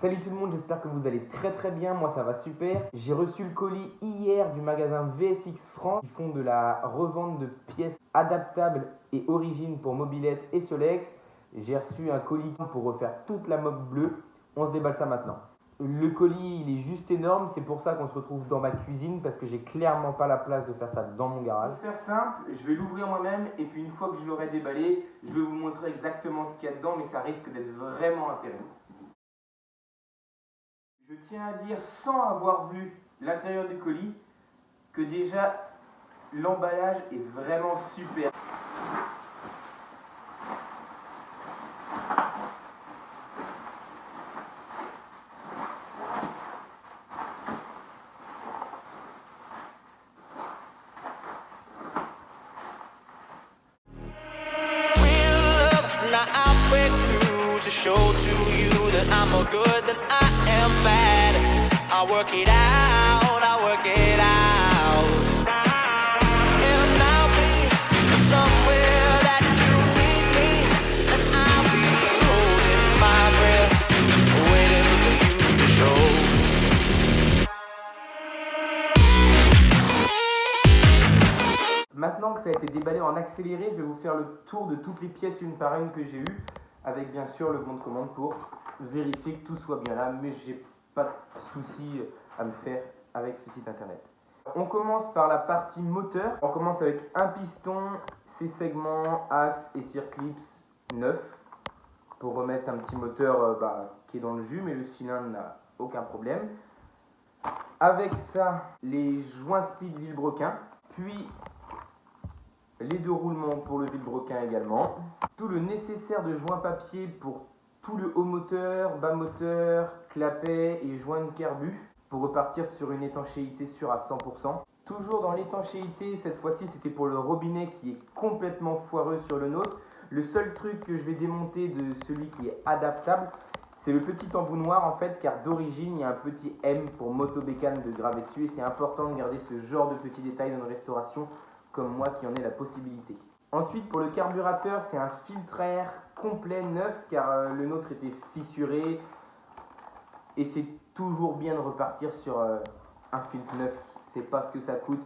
Salut tout le monde, j'espère que vous allez très bien, moi ça va super. J'ai reçu le colis hier du magasin VSX France qui font de la revente de pièces adaptables et origines pour mobylettes et Solex. J'ai reçu un colis pour refaire toute la mob bleue, on se déballe ça maintenant. Le colis il est juste énorme, c'est pour ça qu'on se retrouve dans ma cuisine parce que j'ai clairement pas la place de faire ça dans mon garage. Pour faire simple, je vais l'ouvrir moi-même et puis une fois que je l'aurai déballé, je vais vous montrer exactement ce qu'il y a dedans, mais ça risque d'être vraiment intéressant. Je tiens à dire, sans avoir vu l'intérieur du colis, que déjà l'emballage est vraiment super. To show to you that I'm more good than I am bad. I work it out, I work it out. And I'll be somewhere that you need me. And I'll be holding my breath, waiting for you to show. Maintenant que ça a été déballé en accéléré, je vais vous faire le tour de toutes les pièces une par une que j'ai eues, avec bien sûr le bon de commande pour vérifier que tout soit bien là, mais j'ai pas de soucis à me faire avec ce site internet. On commence par la partie moteur. On commence avec un piston, ses segments, axe et circlips neufs pour remettre un petit moteur qui est dans le jus, mais le cylindre n'a aucun problème. Avec ça, les joints speed Villebrequin, puis les deux roulements pour le Villebrequin également. Tout le nécessaire de joints papier pour tout le haut moteur, bas moteur, clapet et joints de carbu pour repartir sur une étanchéité sûre à 100%. Toujours dans l'étanchéité, cette fois-ci c'était pour le robinet qui est complètement foireux sur le nôtre. Le seul truc que je vais démonter de celui qui est adaptable, c'est le petit embout noir en fait, car d'origine il y a un petit M pour motobécane de graver dessus et c'est important de garder ce genre de petits détails dans une restauration comme moi qui en ai la possibilité. Ensuite pour le carburateur, c'est un filtre à air complet neuf car le nôtre était fissuré et c'est toujours bien de repartir sur un filtre neuf, c'est pas ce que ça coûte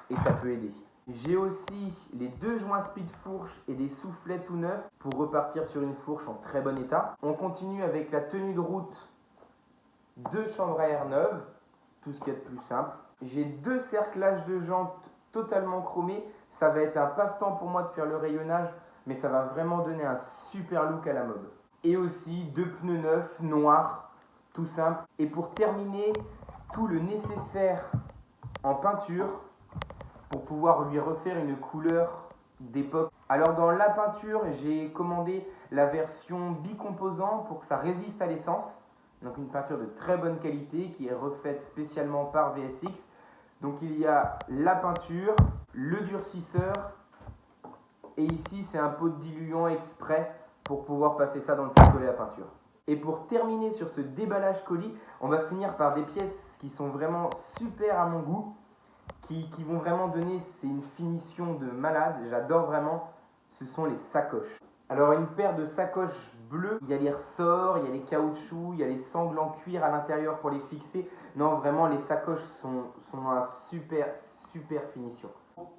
et ça peut aider. J'ai aussi les deux joints speed fourche et des soufflets tout neufs pour repartir sur une fourche en très bon état. On continue avec la tenue de route, deux chambres à air neuves, tout ce qu'il y a de plus simple. J'ai deux cerclages de jantes totalement chromés, ça va être un passe-temps pour moi de faire le rayonnage, mais ça va vraiment donner un super look à la mob. Et aussi deux pneus neufs, noirs, tout simple. Et pour terminer, tout le nécessaire en peinture pour pouvoir lui refaire une couleur d'époque. Alors dans la peinture, j'ai commandé la version bicomposant pour que ça résiste à l'essence. Donc une peinture de très bonne qualité qui est refaite spécialement par VSX. Donc il y a la peinture, le durcisseur et ici c'est un pot de diluant exprès pour pouvoir passer ça dans le pistolet à peinture. Et pour terminer sur ce déballage colis, on va finir par des pièces qui sont vraiment super à mon goût, qui vont vraiment donner, c'est une finition de malade, j'adore vraiment, ce sont les sacoches. Alors une paire de sacoches bleues, il y a les ressorts, il y a les caoutchoucs, il y a les sangles en cuir à l'intérieur pour les fixer. Non, vraiment les sacoches sont un super finition.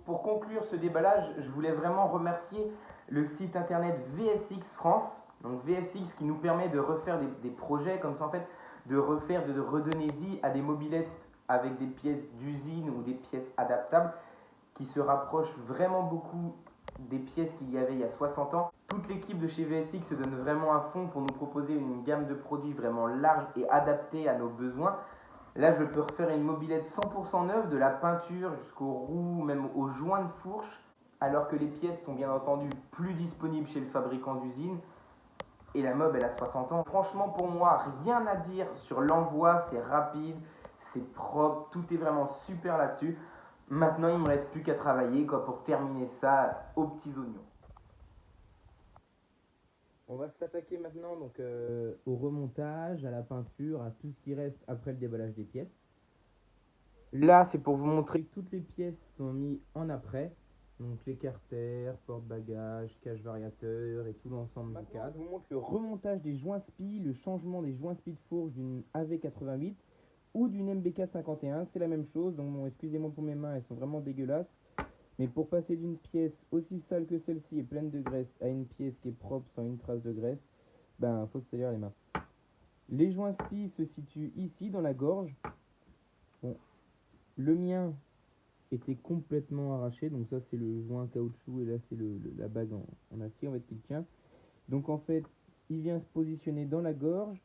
Pour conclure ce déballage, je voulais vraiment remercier le site internet VSX France. Donc VSX qui nous permet de refaire des projets comme ça en fait, de redonner vie à des mobylettes avec des pièces d'usine ou des pièces adaptables qui se rapprochent vraiment beaucoup des pièces qu'il y avait il y a 60 ans. Toute l'équipe de chez VSX se donne vraiment à fond pour nous proposer une gamme de produits vraiment large et adaptée à nos besoins. Là, je peux refaire une mobylette 100% neuve, de la peinture jusqu'aux roues, même aux joints de fourche, alors que les pièces sont bien entendu plus disponibles chez le fabricant d'usine. Et la mob, elle a 60 ans. Franchement, pour moi, rien à dire sur l'envoi, c'est rapide, c'est propre, tout est vraiment super là-dessus. Maintenant, il ne me reste plus qu'à travailler pour terminer ça aux petits oignons. On va s'attaquer maintenant donc, au remontage, à la peinture, à tout ce qui reste après le déballage des pièces. Là, c'est pour vous montrer que toutes les pièces sont mises en après. Donc l'écarter, porte-bagages, cache variateur et tout l'ensemble du cadre. Je vous montre le remontage des joints spi, le changement des joints spi de fourche d'une AV88 ou d'une MBK 51. C'est la même chose, donc bon, excusez-moi pour mes mains, elles sont vraiment dégueulasses. Mais pour passer d'une pièce aussi sale que celle-ci et pleine de graisse à une pièce qui est propre sans une trace de graisse, ben faut se salir les mains. Les joints spi se situent ici dans la gorge. Bon, le mien était complètement arraché, donc ça c'est le joint caoutchouc et là c'est la bague en acier en fait qui tient. Donc en fait il vient se positionner dans la gorge.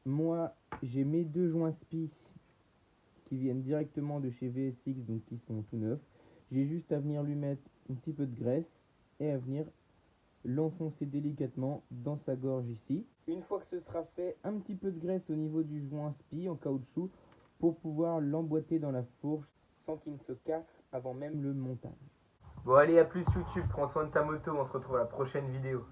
Moi j'ai mes deux joints spi qui viennent directement de chez VSX, donc qui sont tout neufs. J'ai juste à venir lui mettre un petit peu de graisse et à venir l'enfoncer délicatement dans sa gorge ici. Une fois que ce sera fait, un petit peu de graisse au niveau du joint spi en caoutchouc pour pouvoir l'emboîter dans la fourche sans qu'il ne se casse avant même le montage. Bon allez, à plus YouTube, prends soin de ta moto, on se retrouve à la prochaine vidéo.